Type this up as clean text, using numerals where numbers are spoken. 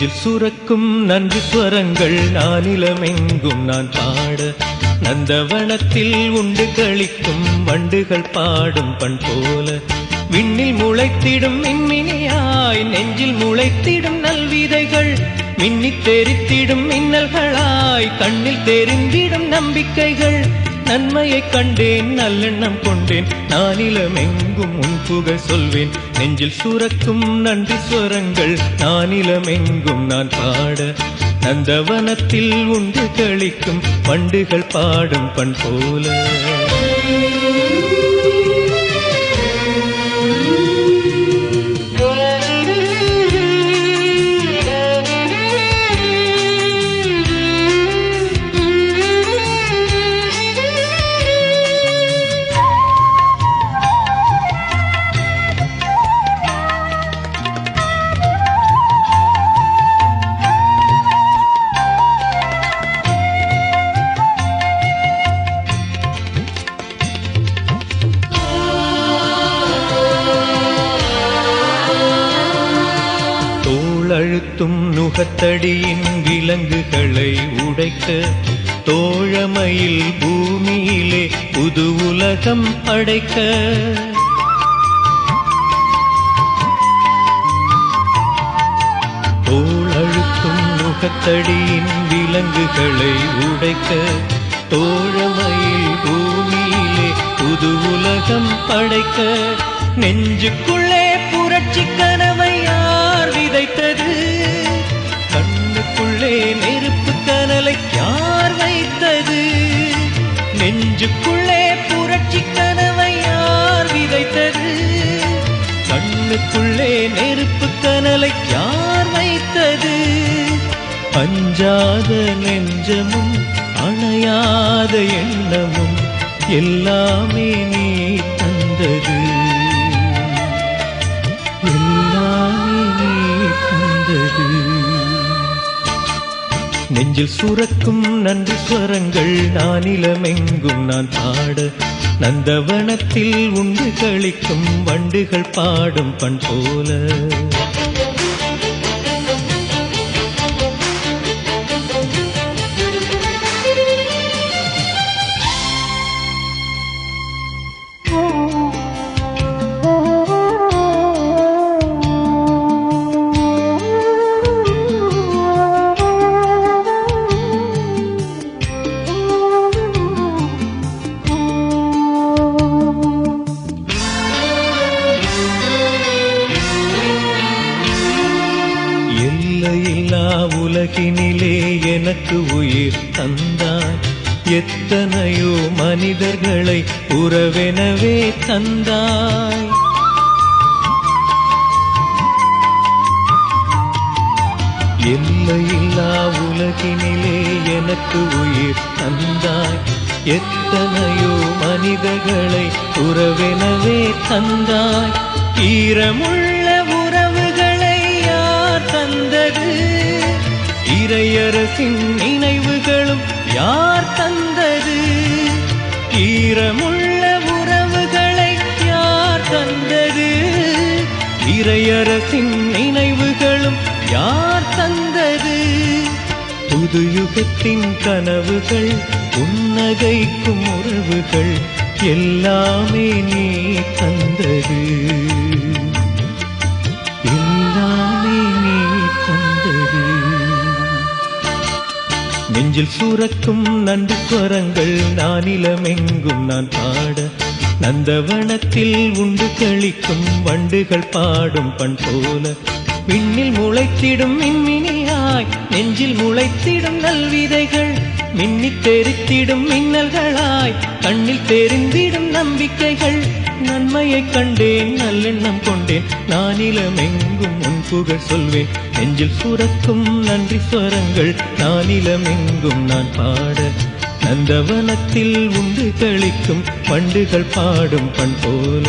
நெஞ்சில் சுரக்கும் நன்றி ஸ்வரங்கள் நானிலமெங்கும் நான் பாட, நந்தவனத்தில் உண்டு களிக்கும் வண்டுகள் பாடும் பண் போல, விண்ணில் முளைத்திடும் மின்மினியாய் நெஞ்சில் முளைத்திடும் நல்விதைகள், மின்னித் தெரித்திடும் மின்னல்களாய் கண்ணில் தெரிந்திடும் நம்பிக்கைகள். நன்மையைக் கண்டேன் நல்லெண்ணம் கொண்டேன், நானிலமெங்கும் உன் புகழ் சொல்வேன். நெஞ்சில் சுரக்கும் நன்றி ஸ்வரங்கள் நானிலமெங்கும் நான் பாட, நந்தவனத்தில் உண்டு களிக்கும் வண்டுகள் பாடும் பண் போல. அழுத்தும் நுகத்தடியின் விலங்குகளை உடைக்க, தோழமையில் பூமியிலே புது உலகம் படைக்க, தோழழுத்தும் நுகத்தடியின் விலங்குகளை உடைக்க, தோழமையில் பூமியிலே புது உலகம் படைக்க, நெஞ்சுக்குள்ளே புரட்சி கனவை யார் விதைத்தது, கண்ணுக்குள்ளே நெருப்பு கனலை யார் வைத்தது, நெஞ்சுக்குள்ளே புரட்சி கனவை யார் விதைத்தது, கண்ணுக்குள்ளே நெருப்பு கனலை யார் வைத்தது. அஞ்சாத நெஞ்சமும் அணையாத எண்ணமும் எல்லாமே நீ தந்தது, எல்லாமே நீ தந்தது. நெஞ்சில் சுரக்கும் நன்றி ஸ்வரங்கள் நானிலமெங்கும் நான் பாட, நந்தவனத்தில் உண்டு களிக்கும் வண்டுகள் பாடும் பண் போல. எல்லையில்லா உலகினிலே எனக்கு உயிர் தந்தாய், எத்தனையோ மனிதர்களை உறவெனவே தந்தாய். எல்லையில்லா உலகினிலே எனக்கு உயிர் தந்தாய், எத்தனையோ மனிதர்களை உறவெனவே தந்தாய். ஈரமுள்ள உறவுகளை யார் தந்தது, இறையரசின் நினைவுகளும் யார் தந்தது, ஈரமுள்ள உறவுகளை யார் தந்தது, இறையரசின் நினைவுகளும் யார் தந்தது. புது யுகத்தின் கனவுகள் புன்னகைக்கும் உறவுகள் எல்லாமே நீ தந்தது, எல்லாமே நீ தந்தது. நெஞ்சில் சுரக்கும் நன்றி ஸ்வரங்கள் நானிலமெங்கும் நான் பாட, நந்தவனத்தில் உண்டு களிக்கும் வண்டுகள் பாடும் பண் போல, விண்ணில் முளைத்திடும் மின்மினியாய் நெஞ்சில் முளைத்திடும் நல்விதைகள், மின்னித் தெரித்திடும் மின்னல்களாய் கண்ணில் தெரிந்திடும் நம்பிக்கைகள். நன்மையைக் கண்டேன் நல்லெண்ணம் கொண்டேன், நானிலமெங்கும் உன் புகழ் சொல்வேன். நெஞ்சில் சுரக்கும் நன்றி ஸ்வரங்கள் நானிலமெங்கும் நான் பாட, நந்தவனத்தில் உண்டு களிக்கும் வண்டுகள் பாடும் பண் போல.